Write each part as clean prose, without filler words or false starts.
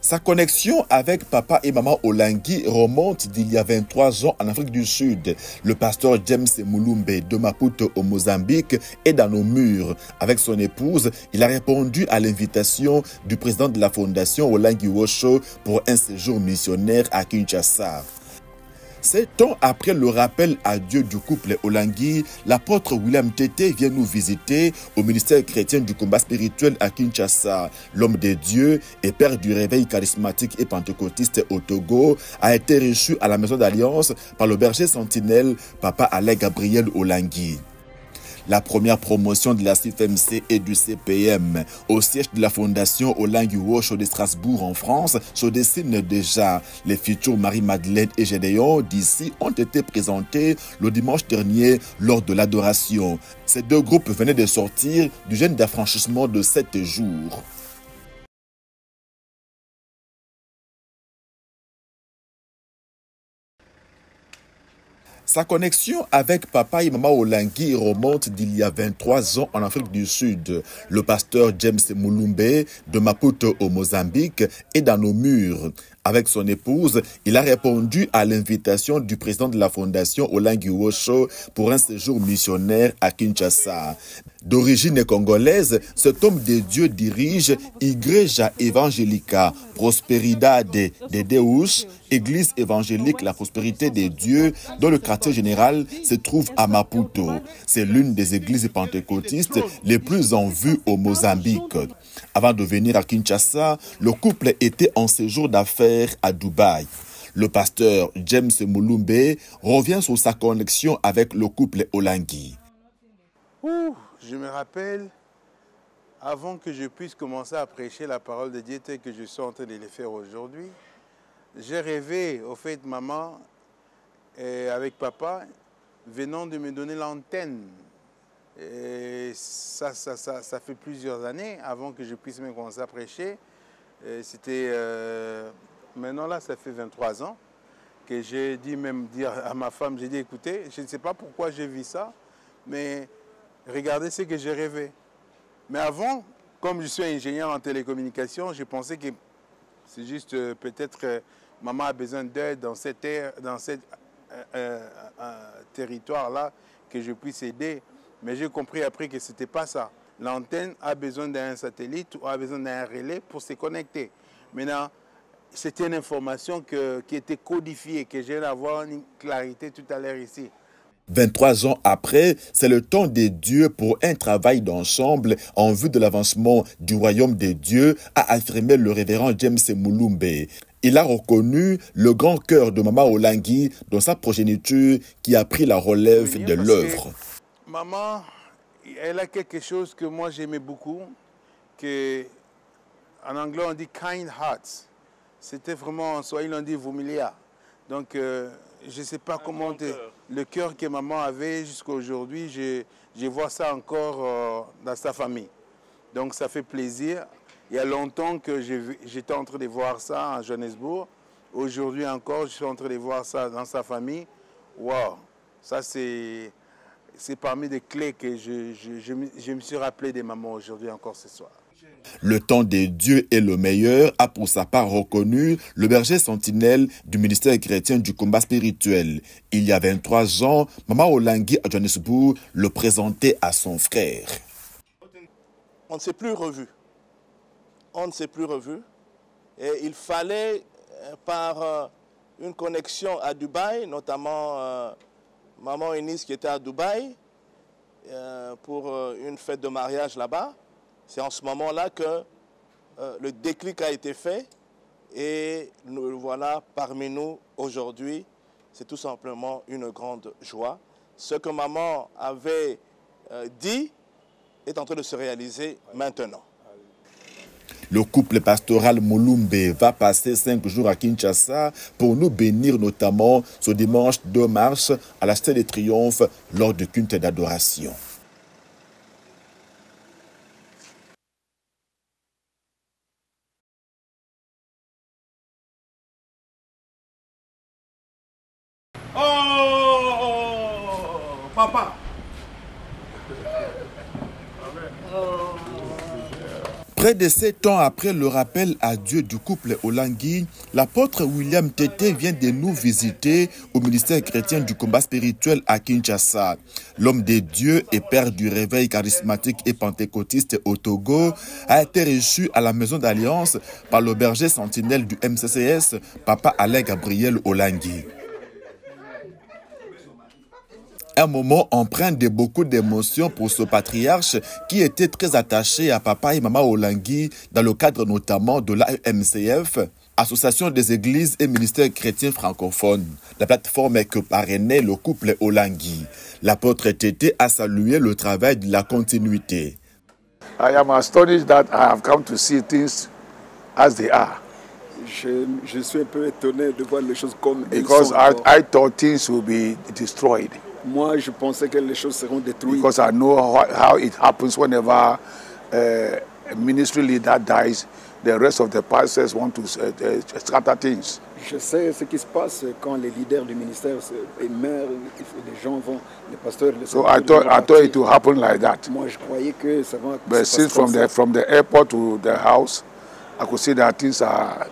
Sa connexion avec papa et maman Olangui remonte d'il y a 23 ans en Afrique du Sud. Le pasteur James Mulumbe de Maputo au Mozambique est dans nos murs. Avec son épouse, il a répondu à l'invitation du président de la fondation Olangui Osho pour un séjour missionnaire à Kinshasa. 7 ans après le rappel à Dieu du couple Olangui, l'apôtre William Tété vient nous visiter au ministère chrétien du combat spirituel à Kinshasa. L'homme de Dieu et père du réveil charismatique et pentecôtiste au Togo a été reçu à la maison d'alliance par le berger sentinelle Papa Alain Gabriel Olangui. La première promotion de la CFMC et du CPM au siège de la fondation Olangui Osho de Strasbourg en France se dessine déjà. Les futurs Marie-Madeleine et Gédéon d'ici ont été présentés le dimanche dernier lors de l'adoration. Ces deux groupes venaient de sortir du jeûne d'affranchissement de 7 jours. Sa connexion avec papa et maman Olangui remonte d'il y a 23 ans en Afrique du Sud. Le pasteur James Mulumbe de Maputo au Mozambique est dans nos murs. Avec son épouse, il a répondu à l'invitation du président de la fondation Olangui Osho pour un séjour missionnaire à Kinshasa. D'origine congolaise, cet homme de Dieu dirige Igreja Evangelica Prosperidade de Deus, église évangélique La Prospérité de Dieu, dont le quartier général se trouve à Maputo. C'est l'une des églises pentecôtistes les plus en vue au Mozambique. Avant de venir à Kinshasa, le couple était en séjour d'affaires à Dubaï. Le pasteur James Mulumbe revient sur sa connexion avec le couple Olangui. Je me rappelle, avant que je puisse commencer à prêcher la parole de Dieu telle que je suis en train de le faire aujourd'hui, j'ai rêvé, au fait, maman, avec papa, venant de me donner l'antenne. Et ça fait plusieurs années avant que je puisse me commencer à prêcher. C'était maintenant là, ça fait 23 ans que j'ai dit même dire à ma femme, j'ai dit écoutez, je ne sais pas pourquoi j'ai vu ça, mais regardez ce que j'ai rêvé. Mais avant, comme je suis ingénieur en télécommunication, je pensais que c'est juste peut-être maman a besoin d'aide dans cette territoire-là, que je puisse aider. Mais j'ai compris après que ce n'était pas ça. L'antenne a besoin d'un satellite ou a besoin d'un relais pour se connecter. Maintenant, c'était une information qui était codifiée, que j'ai d'avoir une clarité tout à l'heure ici. 23 ans après, c'est le temps de Dieu pour un travail d'ensemble en vue de l'avancement du royaume de Dieu, a affirmé le révérend James Mulumbe. Il a reconnu le grand cœur de maman Olangui dans sa progéniture qui a pris la relève de l'œuvre. Maman, elle a quelque chose que moi j'aimais beaucoup, que en anglais on dit kind heart. C'était vraiment, en Swahili on dit vumilia. Donc je ne sais pas comment le cœur que maman avait jusqu'à aujourd'hui, je vois ça encore dans sa famille. Donc ça fait plaisir. Il y a longtemps que j'étais en train de voir ça à Johannesburg. Aujourd'hui encore, je suis en train de voir ça dans sa famille. Wow, ça c'est parmi les clés que je me suis rappelé de maman aujourd'hui encore ce soir. Le temps de Dieu est le meilleur, a pour sa part reconnu le berger sentinelle du ministère chrétien du combat spirituel. Il y a 23 ans, maman Olangui à Johannesburg le présentait à son frère. On ne s'est plus revu. On ne s'est plus revu. Et il fallait, par une connexion à Dubaï, notamment maman Eunice qui était à Dubaï pour une fête de mariage là-bas. C'est en ce moment-là que le déclic a été fait et nous le voilà parmi nous aujourd'hui. C'est tout simplement une grande joie. Ce que maman avait dit est en train de se réaliser maintenant. Le couple pastoral Mulumbe va passer 5 jours à Kinshasa pour nous bénir notamment ce dimanche 2 mars à la Stèle de Triomphe lors du culte d'adoration. Oh, papa. Près de 7 ans après le rappel à Dieu du couple Olangui, l'apôtre William Tété vient de nous visiter au ministère chrétien du combat spirituel à Kinshasa. L'homme de Dieu et père du réveil charismatique et pentecôtiste au Togo a été reçu à la maison d'alliance par le berger sentinelle du MCCS, Papa Alain Gabriel Olangui. Un moment empreint de beaucoup d'émotions pour ce patriarche qui était très attaché à Papa et Maman Olangui dans le cadre notamment de l'AEMCF, Association des Églises et Ministères chrétiens francophones, la plateforme que parrainait le couple Olangui. L'apôtre Tété a salué le travail de la continuité. I am astonished that I have come to see things as they are. Je suis un peu étonné de voir les choses comme elles Because sont. I thought things would be destroyed. Moi, je pensais que les choses seront détruites. Because I know how it happens whenever a ministry leader dies, the rest of the pastors want to scatter things. Je sais ce qui se passe quand les leaders du ministère meurent, les gens vont, les pasteurs... So I thought it would happen like that. Moi, je croyais que ça va But since from the airport to the house, I could see that things are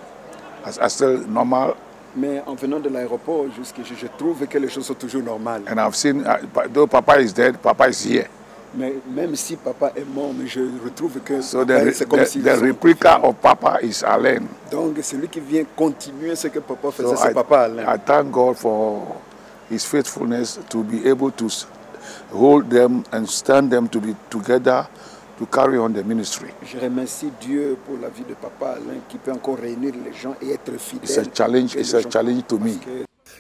still normal. Mais en venant de l'aéroport, je trouve que les choses sont toujours normales. And I've seen, though Papa is dead, Papa is here. Mais même si Papa est mort, mais je retrouve que So c'est comme si... the replica of Papa is Alain. Donc, celui qui vient continuer ce que Papa faisait, So c'est Papa Alain. I thank God for his faithfulness to be able to hold them and stand them to be together to carry on the ministry. Je remercie Dieu pour la vie de Papa Alain qui peut encore réunir les gens et être fidèle. It's a challenge to me.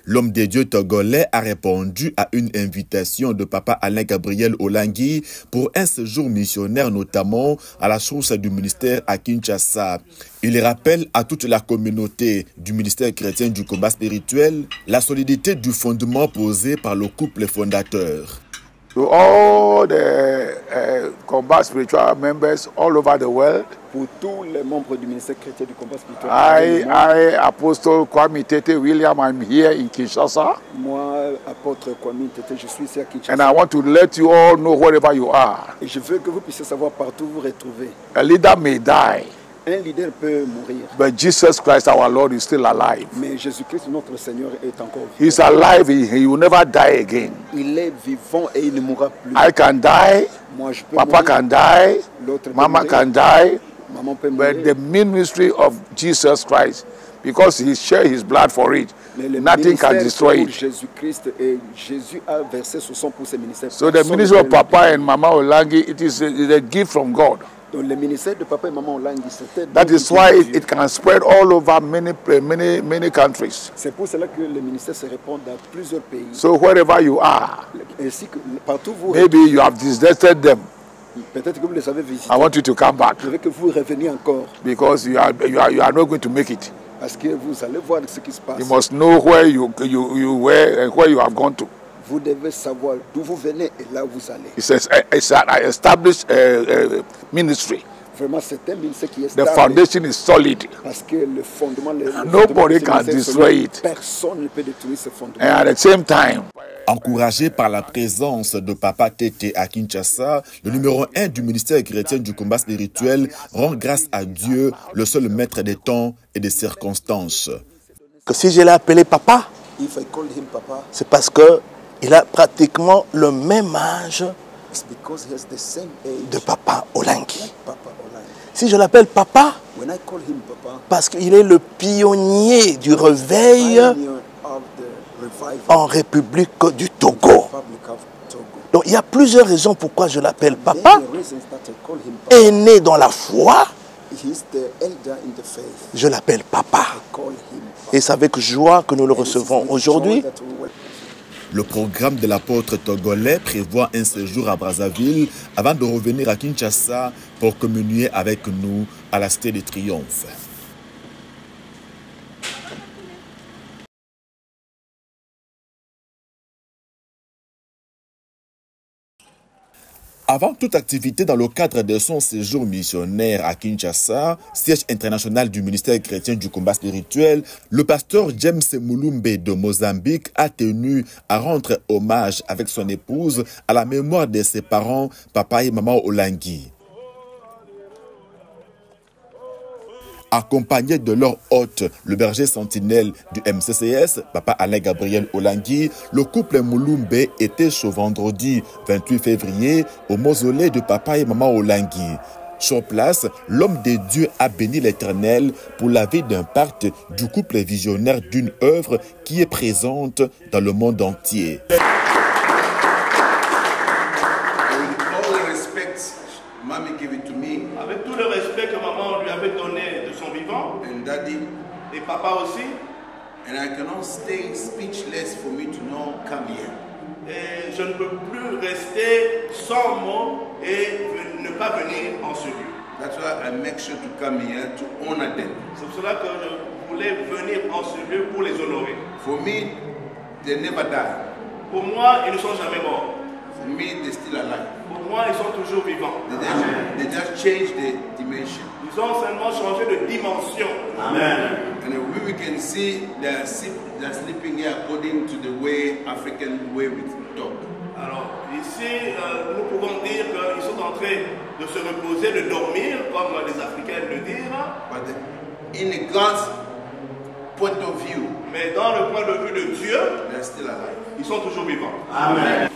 L'homme de Dieu togolais a répondu à une invitation de Papa Alain Gabriel Olangui pour un séjour missionnaire, notamment à la source du ministère à Kinshasa. Il rappelle à toute la communauté du ministère chrétien du combat spirituel la solidité du fondement posé par le couple fondateur. To all the combat spiritual members all over the world, Pour tous les membres du ministère chrétien du combat spirituel, I, Apostle Kwame Tété William, I'm here in Kinshasa. moi, apôtre Kwame Tété, je suis ici à Kinshasa. And I want to let you all know wherever you are. Et je veux que vous puissiez savoir partout où vous retrouvez. A leader may die, Un leader peut mourir, but Jesus Christ our Lord is still alive. mais Jésus-Christ, notre Seigneur, est encore vivant. He's alive, he will never die again. Il est vivant et il ne mourra plus. I can die, Moi, je peux Papa mourir, can die, l'autre peut Mama mourir, can die, maman peut but mourir. the ministry of Jesus Christ, because he shed his blood for it, Mais le nothing can ministère destroy pour it. Jésus-Christ, et Jésus a versé son sang pour ses ministères. So the Personne ministry ne of peut le Papa and Mama Olangui, it is a gift from God. Donc le ministère de Papa et Maman Olangui, c'était... That is why it can spread all over many countries. C'est pour cela que le ministère se répand dans plusieurs pays. So wherever you are, Ainsi que partout vous... maybe you have deserted them. Peut-être que vous les avez visités. I want you to come back Je veux que vous reveniez encore. because you are not going to make it. Parce que vous allez voir ce qui se passe. You must know where you were and where you have gone to. Vous devez savoir d'où vous venez et là où vous allez. It's an established ministry. Vraiment, c'est un ministère qui est The stable. foundation is solid. Parce que le fondement... Nobody can destroy it. Personne ne peut détruire ce fondement. And at the same time, Encouragé par la présence de Papa Tété à Kinshasa, le numéro 1 du ministère chrétien du combat spirituel rend grâce à Dieu, le seul maître des temps et des circonstances. Que si je l'ai appelé papa, If I call him Papa, c'est parce qu'il a pratiquement le même âge it's because he has the same age de Papa Olangui. Papa Olangui. Si je l'appelle papa, When I call him Papa, parce qu'il est le pionnier du réveil pioneer of the revival en République du Togo. Republic of Togo. Donc il y a plusieurs raisons pourquoi je l'appelle papa. Many reasons that I call him Papa. Aîné dans la foi, He's the elder in the faith. je l'appelle papa. I call him Papa. Et c'est avec joie que nous le And it is recevons with aujourd'hui. joy that we will- Le programme de l'apôtre togolais prévoit un séjour à Brazzaville avant de revenir à Kinshasa pour communier avec nous à la Cité de Triomphe. Avant toute activité dans le cadre de son séjour missionnaire à Kinshasa, siège international du ministère chrétien du combat spirituel, le pasteur James Mulumbe de Mozambique a tenu à rendre hommage avec son épouse à la mémoire de ses parents, Papa et Maman Olangui. Accompagnés de leur hôte, le berger sentinelle du MCCS, Papa Alain Gabriel Olangui, le couple Mulumbe était ce vendredi 28 février au mausolée de Papa et Maman Olangui. Sur place, l'homme de Dieu a béni l'Éternel pour la vie d'un pacte du couple visionnaire d'une œuvre qui est présente dans le monde entier. Avec tout le respect que maman lui avait donné de son vivant, et papa aussi, and I cannot stay speechless for me to know come here. et je ne peux plus rester sans mots et ne pas venir en ce lieu. That's why I make sure to come here to honor them. C'est pour cela que je voulais venir en ce lieu pour les honorer. For me, they never die. Pour moi, ils ne sont jamais morts. For me, they're still alive. Pour moi, ils sont toujours vivants. They just change the dimension. Ils ont seulement changé de dimension. Amen. And we can see they're sleeping here according to the way African way we talk. Alors, ici, nous pouvons dire qu'ils sont en train de se reposer, de dormir, comme les Africains le disent. But in God's point of view, Mais dans le point de vue de Dieu, they're still alive. ils sont toujours vivants. Amen.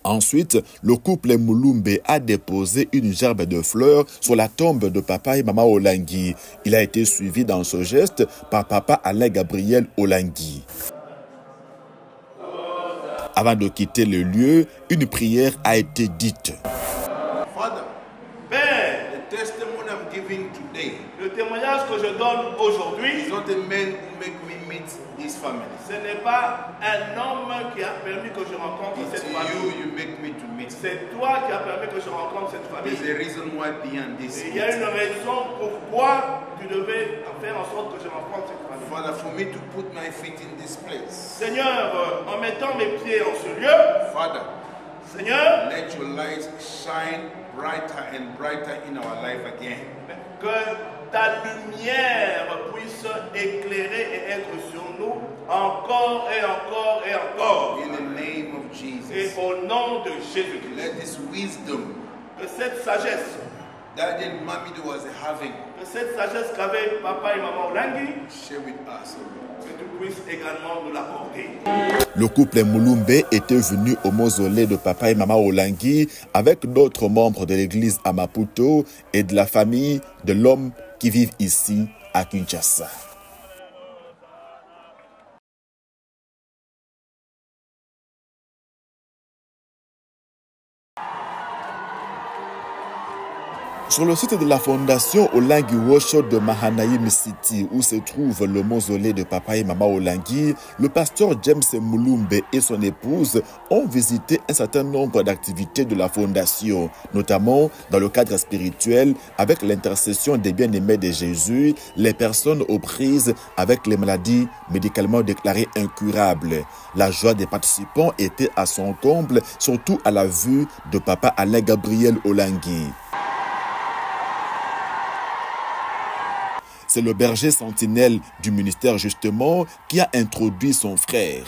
Ensuite, le couple Mulumbe a déposé une gerbe de fleurs sur la tombe de Papa et Maman Olangui. Il a été suivi dans ce geste par Papa Alain Gabriel Olangui. Avant de quitter le lieu, une prière a été dite. Father, Père, the testimony I'm giving today le témoignage que je donne aujourd'hui, is not a man who make me meet this family. ce n'est pas un homme qui a permis que je rencontre It's cette famille. you make me to meet. C'est toi qui as permis que je rencontre cette There's famille. a reason why behind this. Et il y a une raison pourquoi tu devais faire en sorte que je rencontre cette famille. Father, for me to put my feet in this place. Seigneur, en mettant mes pieds en ce lieu, Father, Seigneur, let your light shine brighter and brighter in our life again. que ta lumière puisse éclairer et être sur nous encore et encore et encore. In the name of Et Jesus. au nom de Jésus-Christ, Let this wisdom que cette sagesse, that the mommy was having que cette sagesse qu'avaient papa et maman Olangui, share with us. que tu puisses également nous l'accorder. Le couple Mulumbe était venu au mausolée de Papa et Maman Olangui avec d'autres membres de l'église à Maputo et de la famille de l'homme qui vivent ici à Kinshasa. Sur le site de la fondation Olangui Wosho de Mahanaïm City, où se trouve le mausolée de Papa et Maman Olangui, le pasteur James Mulumbe et son épouse ont visité un certain nombre d'activités de la fondation, notamment dans le cadre spirituel avec l'intercession des bien-aimés de Jésus, les personnes aux prises avec les maladies médicalement déclarées incurables. La joie des participants était à son comble, surtout à la vue de Papa Alain Gabriel Olangui. C'est le berger sentinelle du ministère justement qui a introduit son frère.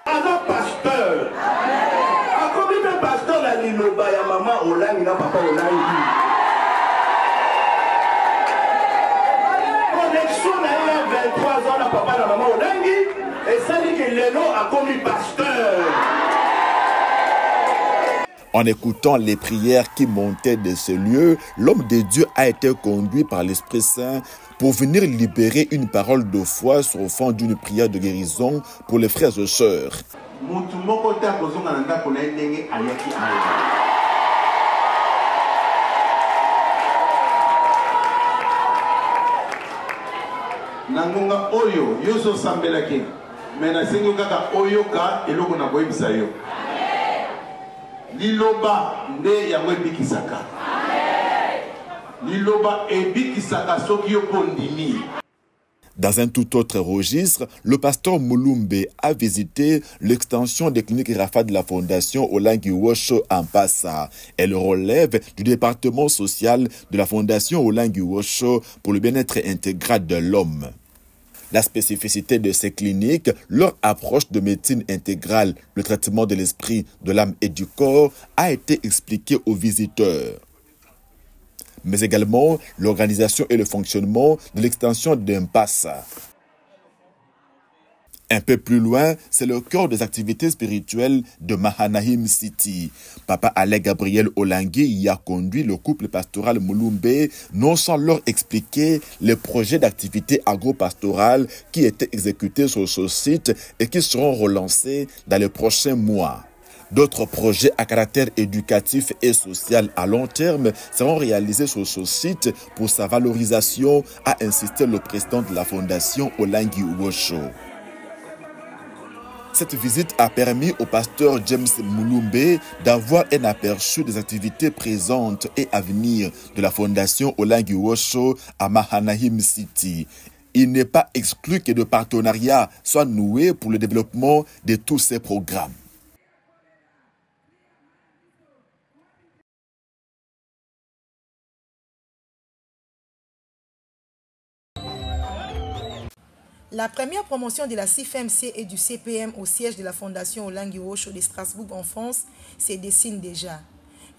Alors pasteur, a combien de pasteur la liloba ya maman Olangui na papa Olangui? Connexion na ya 23 ans na papa na maman Olangui et ça dit que Lelo a commis pasteur. En écoutant les prières qui montaient de ce lieu, l'homme de Dieu a été conduit par l'Esprit Saint pour venir libérer une parole de foi sur fond d'une prière de guérison pour les frères et sœurs. Nangonga oyo yoso sambelaki mena sengo kaka oyo ka eloko na boyebisa yo liloba nde yango ebikisaka liloba ebikisaka soki yo pondimi. Dans un tout autre registre, le pasteur Mulumbe a visité l'extension des cliniques Rafa de la fondation Olangui Wosho en Passa. Elle relève du département social de la fondation Olangui Wosho pour le bien-être intégral de l'homme. La spécificité de ces cliniques, leur approche de médecine intégrale, le traitement de l'esprit, de l'âme et du corps, a été expliquée aux visiteurs. mais également l'organisation et le fonctionnement de l'extension d'Impasse. Un peu plus loin, c'est le cœur des activités spirituelles de Mahanaim City. Papa Alain Gabriel Olangui y a conduit le couple pastoral Mulumbe, non sans leur expliquer les projets d'activités agro-pastorales qui étaient exécutés sur ce site et qui seront relancés dans les prochains mois. D'autres projets à caractère éducatif et social à long terme seront réalisés sur ce site pour sa valorisation, a insisté le président de la fondation Olangui Wosho. Cette visite a permis au pasteur James Mulumbe d'avoir un aperçu des activités présentes et à venir de la fondation Olangui Wosho à Mahanaim City. Il n'est pas exclu que de partenariats soient noués pour le développement de tous ces programmes. La première promotion de la CIFMC et du CPM au siège de la Fondation Olangui Wosho de Strasbourg en France se dessine déjà.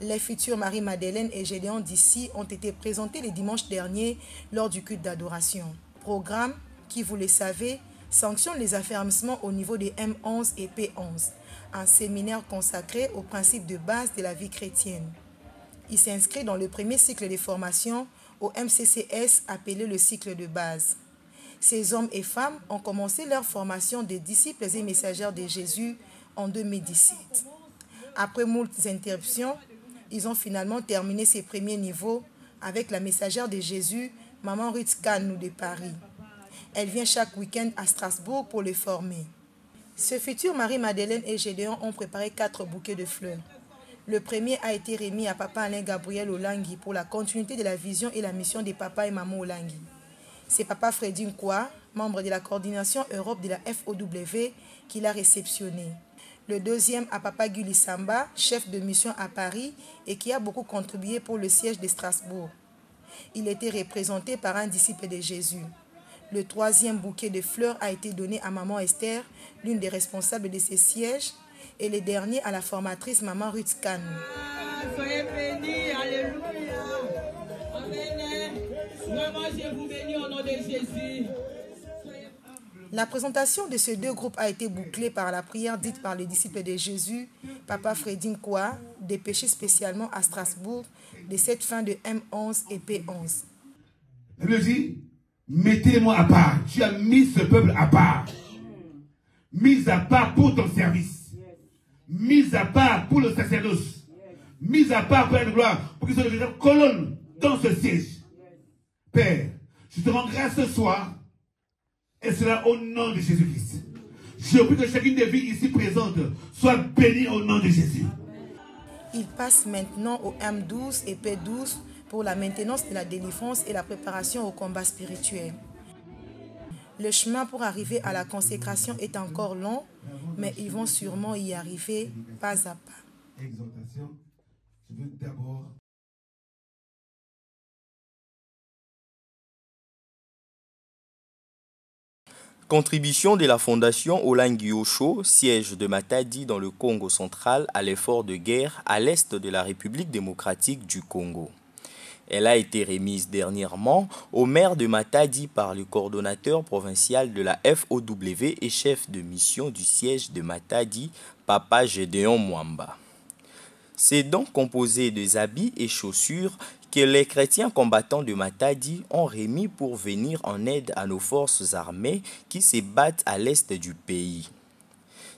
Les futurs Marie-Madeleine et Gédéon d'ici ont été présentés le dimanche dernier lors du culte d'adoration. Programme qui, vous le savez, sanctionne les affermissements au niveau des M11 et P11, un séminaire consacré aux principes de base de la vie chrétienne. Il s'inscrit dans le premier cycle de formation au MCCS appelé le cycle de base. Ces hommes et femmes ont commencé leur formation de disciples et messagères de Jésus en 2017. Après moult interruptions, ils ont finalement terminé ces premiers niveaux avec la messagère de Jésus, Maman Ruth Kanou de Paris. Elle vient chaque week-end à Strasbourg pour les former. Ce futur Marie-Madeleine et Gédéon ont préparé 4 bouquets de fleurs. Le premier a été remis à Papa Alain Gabriel Olangui pour la continuité de la vision et la mission des papas et mamans Olangui. C'est Papa Freddy Nkwa, membre de la coordination Europe de la FOW, qui l'a réceptionné. Le deuxième à Papa Guli Samba, chef de mission à Paris et qui a beaucoup contribué pour le siège de Strasbourg. Il était représenté par un disciple de Jésus. Le troisième bouquet de fleurs a été donné à Maman Esther, l'une des responsables de ces sièges, et le dernier à la formatrice Maman Ruth Kanou. Soyez bénis, alléluia. Amen. Vraiment, je vous bénis au nom de Jésus. La présentation de ces deux groupes a été bouclée par la prière dite par les disciples de Jésus, Papa Freddy Nkwa, dépêché spécialement à Strasbourg de cette fin de M11 et P11. La Bible dit, mettez-moi à part. Tu as mis ce peuple à part. Mis à part pour ton service. Mis à part pour le sacerdoce. Mis à part pour la gloire. Pour qu'ils soient des colonnes dans ce siège. Père, je te rends grâce ce soir. Et cela au nom de Jésus-Christ. Je prie que chacune des vies ici présentes soit bénie au nom de Jésus. Il passe maintenant au M12 et P12 pour la maintenance de la délivrance et la préparation au combat spirituel. Le chemin pour arriver à la consécration est encore long, mais ils vont sûrement y arriver pas à pas. Exhortation, je veux d'abord... Contribution de la fondation Olangui Wosho, siège de Matadi dans le Congo central à l'effort de guerre à l'est de la République démocratique du Congo. Elle a été remise dernièrement au maire de Matadi par le coordonnateur provincial de la FOW et chef de mission du siège de Matadi, Papa Gédéon Mwamba. C'est donc composé des habits et chaussures que les chrétiens combattants de Matadi ont remis pour venir en aide à nos forces armées qui se battent à l'est du pays.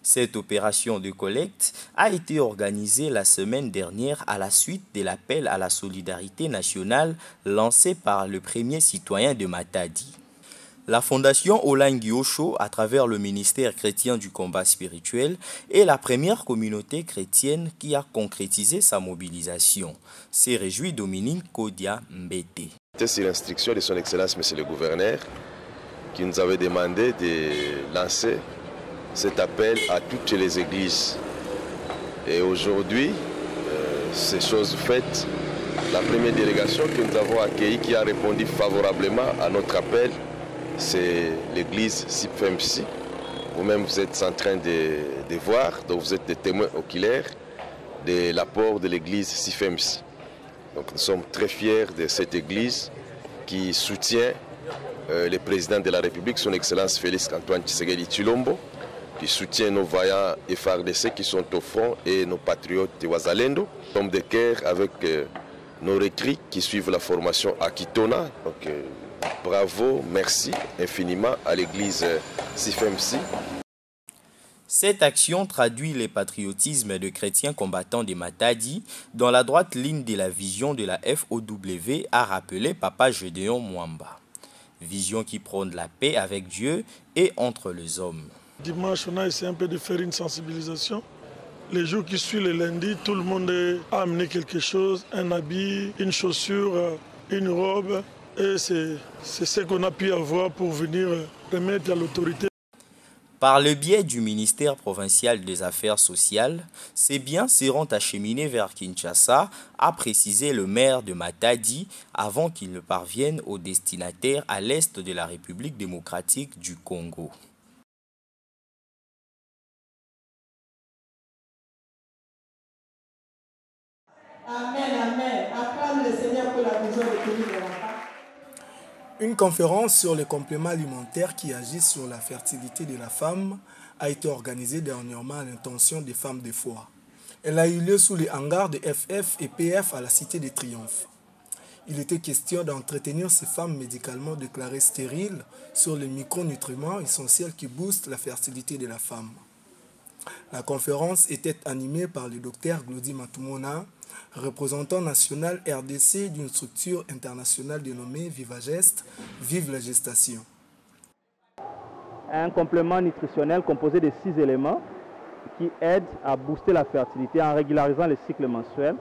Cette opération de collecte a été organisée la semaine dernière à la suite de l'appel à la solidarité nationale lancé par le premier citoyen de Matadi. La fondation Olangui Wosho, à travers le ministère chrétien du combat spirituel, est la première communauté chrétienne qui a concrétisé sa mobilisation. S'est réjoui Dominique Kodia Mbete. C'était sur l'instruction de son Excellence, Monsieur le Gouverneur, qui nous avait demandé de lancer cet appel à toutes les églises. Et aujourd'hui, ces choses faites, la première délégation que nous avons accueillie qui a répondu favorablement à notre appel, c'est l'église CIFMC. Vous-même, vous êtes en train de voir, donc vous êtes des témoins oculaires de l'apport de l'église CIFMC. Donc nous sommes très fiers de cette église qui soutient le président de la République, son Excellence Félix Antoine Tshisekedi Tshilombo, qui soutient nos vaillants FARDC qui sont au front et nos patriotes Wazalendo, hommes de cœur avec nos recrues qui suivent la formation à Kitona. Donc, bravo, merci infiniment à l'église CIFMC. Cette action traduit le patriotisme de chrétiens combattants des Matadi dans la droite ligne de la vision de la FOW, a rappelé Papa Gédéon Mwamba. Vision qui prône la paix avec Dieu et entre les hommes. Dimanche, on a essayé un peu de faire une sensibilisation. Les jours qui suivent le lundi, tout le monde a amené quelque chose, un habit, une chaussure, une robe. Et c'est ce qu'on a pu avoir pour venir remettre à l'autorité. Par le biais du ministère provincial des Affaires sociales, ces biens seront acheminés vers Kinshasa, a précisé le maire de Matadi, avant qu'ils ne parviennent aux destinataires à l'est de la République démocratique du Congo. Amen, amen. Acclame le Seigneur pour la vision de Témi de l'enfant. Une conférence sur les compléments alimentaires qui agissent sur la fertilité de la femme a été organisée dernièrement à l'intention des femmes de foi. Elle a eu lieu sous les hangars de FF et PF à la Cité des Triomphes. Il était question d'entretenir ces femmes médicalement déclarées stériles sur les micronutriments essentiels qui boostent la fertilité de la femme. La conférence était animée par le docteur Glody Matumona, représentant national RDC d'une structure internationale dénommée Vivagest, Vive la gestation. Un complément nutritionnel composé de 6 éléments qui aide à booster la fertilité en régularisant le cycle menstruel,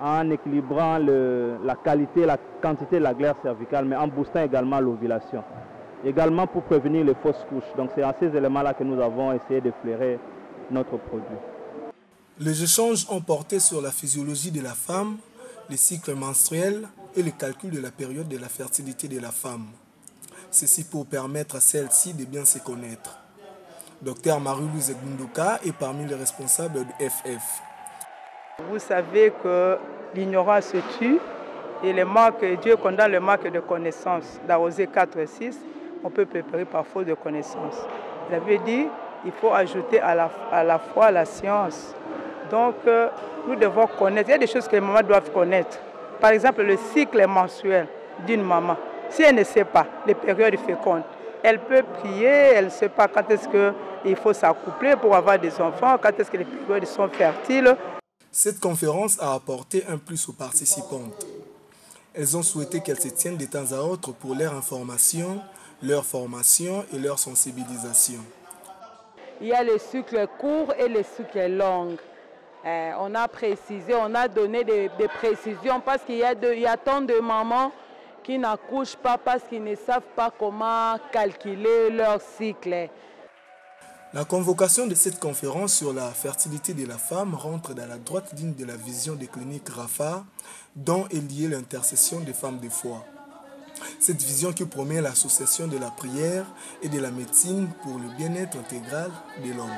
en équilibrant la qualité et la quantité de la glaire cervicale, mais en boostant également l'ovulation. Également pour prévenir les fausses couches. Donc c'est à ces éléments-là que nous avons essayé de flairer notre produit. Les échanges ont porté sur la physiologie de la femme, les cycles menstruels et le calcul de la période de la fertilité de la femme. Ceci pour permettre à celle-ci de bien se connaître. Dr Marie-Louise Gunduka est parmi les responsables de FF. Vous savez que l'ignorance se tue et Dieu condamne le manque de connaissance. Dans Osée 4:6, on peut préparer par faute de connaissance. Ça veut dire qu'il faut ajouter à la foi la science. Donc, nous devons connaître. Il y a des choses que les mamans doivent connaître. Par exemple, le cycle mensuel d'une maman. Si elle ne sait pas les périodes fécondes, elle peut prier, elle ne sait pas quand est-ce qu'il faut s'accoupler pour avoir des enfants, quand est-ce que les périodes sont fertiles. Cette conférence a apporté un plus aux participantes. Elles ont souhaité qu'elles se tiennent de temps à autre pour leur information, leur formation et leur sensibilisation. Il y a les cycles courts et les cycles longs. On a précisé, on a donné des précisions parce qu'il y a tant de mamans qui n'accouchent pas parce qu'ils ne savent pas comment calculer leur cycle. La convocation de cette conférence sur la fertilité de la femme rentre dans la droite ligne de la vision des cliniques Rafa, dont est liée l'intercession des femmes de foi. Cette vision qui promet l'association de la prière et de la médecine pour le bien-être intégral de l'homme.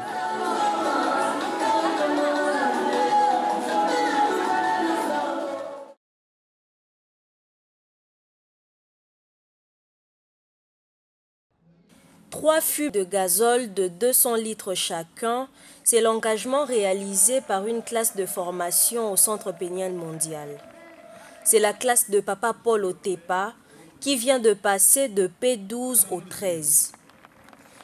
Trois fûts de gazole de 200 litres chacun, c'est l'engagement réalisé par une classe de formation au Centre péniel mondial. C'est la classe de Papa Paul Otepa qui vient de passer de P12 au 13.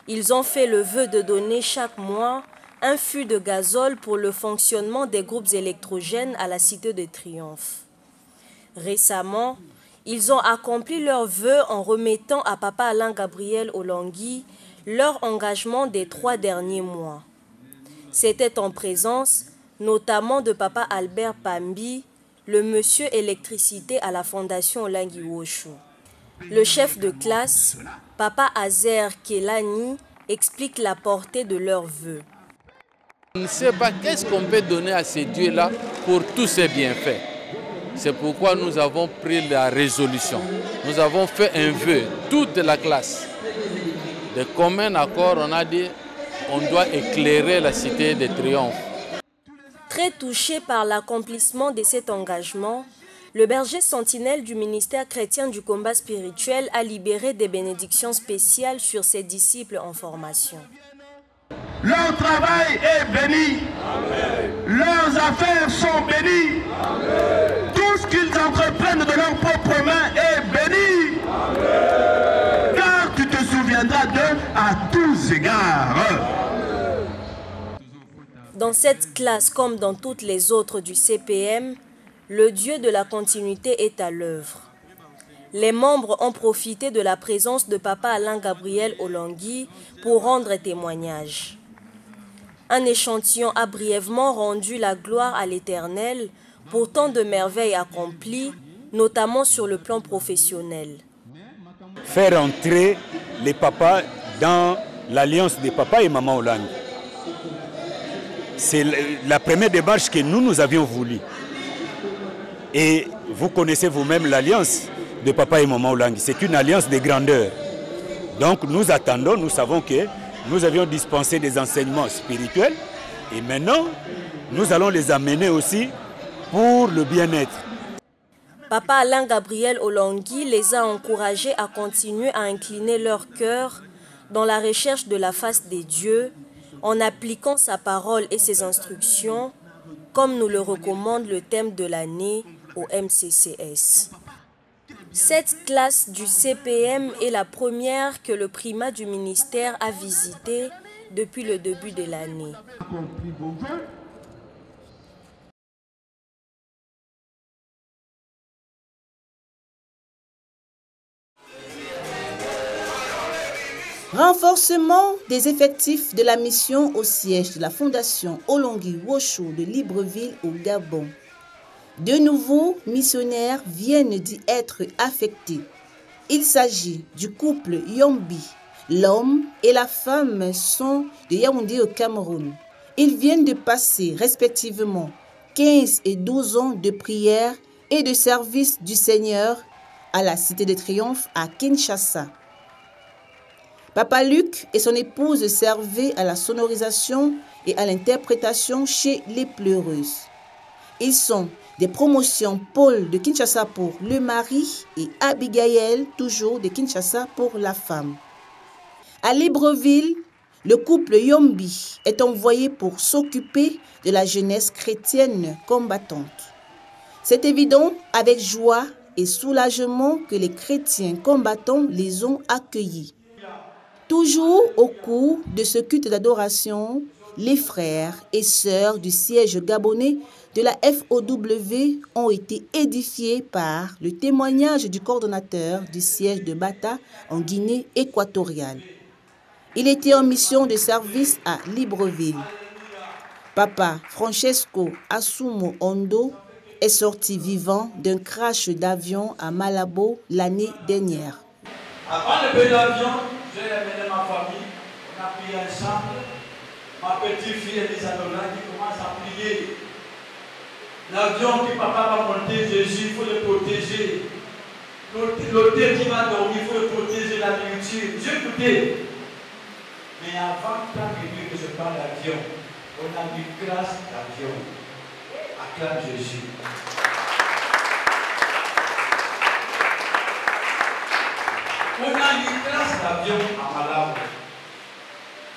Ils ont fait le vœu de donner chaque mois un fût de gazole pour le fonctionnement des groupes électrogènes à la Cité de Triomphe. Récemment, ils ont accompli leur vœu en remettant à Papa Alain Gabriel Olangui leur engagement des 3 derniers mois. C'était en présence notamment de Papa Albert Pambi, le monsieur électricité à la Fondation Olangui Wosho. Le chef de classe, Papa Azer Kelani, explique la portée de leurs vœux. On ne sait pas qu'est-ce qu'on peut donner à ces dieux-là pour tous ces bienfaits. C'est pourquoi nous avons pris la résolution. Nous avons fait un vœu, toute la classe. De commun accord, on a dit qu'on doit éclairer la Cité de Triomphe. Très touchés par l'accomplissement de cet engagement, Le berger sentinelle du ministère chrétien du combat spirituel a libéré des bénédictions spéciales sur ses disciples en formation. Leur travail est béni. Amen. Leurs affaires sont bénies. Amen. Tout ce qu'ils entreprennent de leurs propres mains est béni. Amen. Car tu te souviendras d'eux à tous égards. Dans cette classe, comme dans toutes les autres du CPM, le Dieu de la continuité est à l'œuvre. Les membres ont profité de la présence de Papa Alain Gabriel Olangui pour rendre témoignage. Un échantillon a brièvement rendu la gloire à l'Éternel pour tant de merveilles accomplies, notamment sur le plan professionnel. Faire entrer les papas dans l'alliance des papas et maman Olangui. C'est la première démarche que nous avions voulu. Et vous connaissez vous-même l'alliance de papa et maman Olangui. C'est une alliance de grandeur. Donc nous attendons, nous savons que nous avions dispensé des enseignements spirituels et maintenant nous allons les amener aussi pour le bien-être. Papa Alain Gabriel Olangui les a encouragés à continuer à incliner leur cœur dans la recherche de la face des dieux en appliquant sa parole et ses instructions comme nous le recommande le thème de l'année au MCCS. Cette classe du CPM est la première que le primat du ministère a visitée depuis le début de l'année. Renforcement des effectifs de la mission au siège de la Fondation Olangui Wosho de Libreville au Gabon. De nouveaux missionnaires viennent d'y être affectés. Il s'agit du couple Yombi. L'homme et la femme sont de Yaoundé au Cameroun. Ils viennent de passer respectivement 15 et 12 ans de prière et de service du Seigneur à la Cité de Triomphe à Kinshasa. Papa Luc et son épouse servaient à la sonorisation et à l'interprétation chez les Pleureuses. Ils sont des promotions Paul de Kinshasa pour le mari et Abigail toujours de Kinshasa pour la femme. À Libreville, le couple Yombi est envoyé pour s'occuper de la jeunesse chrétienne combattante. C'est évident avec joie et soulagement que les chrétiens combattants les ont accueillis. Toujours au cours de ce culte d'adoration, les frères et sœurs du siège gabonais de la FOW ont été édifiés par le témoignage du coordonnateur du siège de Bata en Guinée équatoriale. Il était en mission de service à Libreville. Papa Francesco Asumo Ondo est sorti vivant d'un crash d'avion à Malabo l'année dernière. Avant le peu d'avion, j'ai amené ma famille, on a prié ensemble. Ma petite fille Elisabeth qui commence à prier. L'avion que papa va monter, Jésus, il faut le protéger. L'hôtel qui va dormir, il faut le protéger, la nourriture. J'ai écouté. Mais avant que je parle d'avion, on a eu grâce d'avion. Acclame Jésus. On a eu grâce d'avion à Malabo.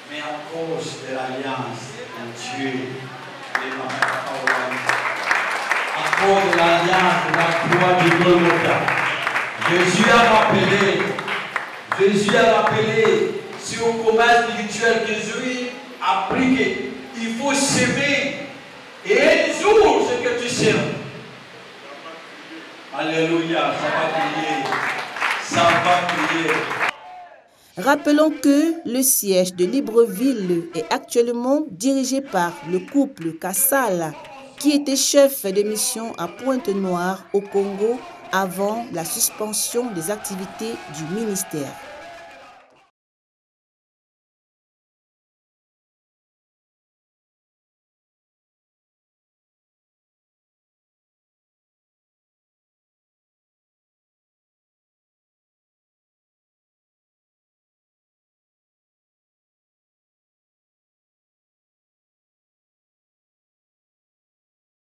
Mais à cause de l'alliance de Dieu, de Papa Olangui, à cause de l'alliance de la croix du Golgotha, Jésus a rappelé sur le combat spirituel que Jésus a appris qu'il faut s'aimer et un jour ce que tu sèmes. Alléluia, ça va crier, ça va crier. Rappelons que le siège de Libreville est actuellement dirigé par le couple Kassala, qui était chef de mission à Pointe-Noire au Congo avant la suspension des activités du ministère.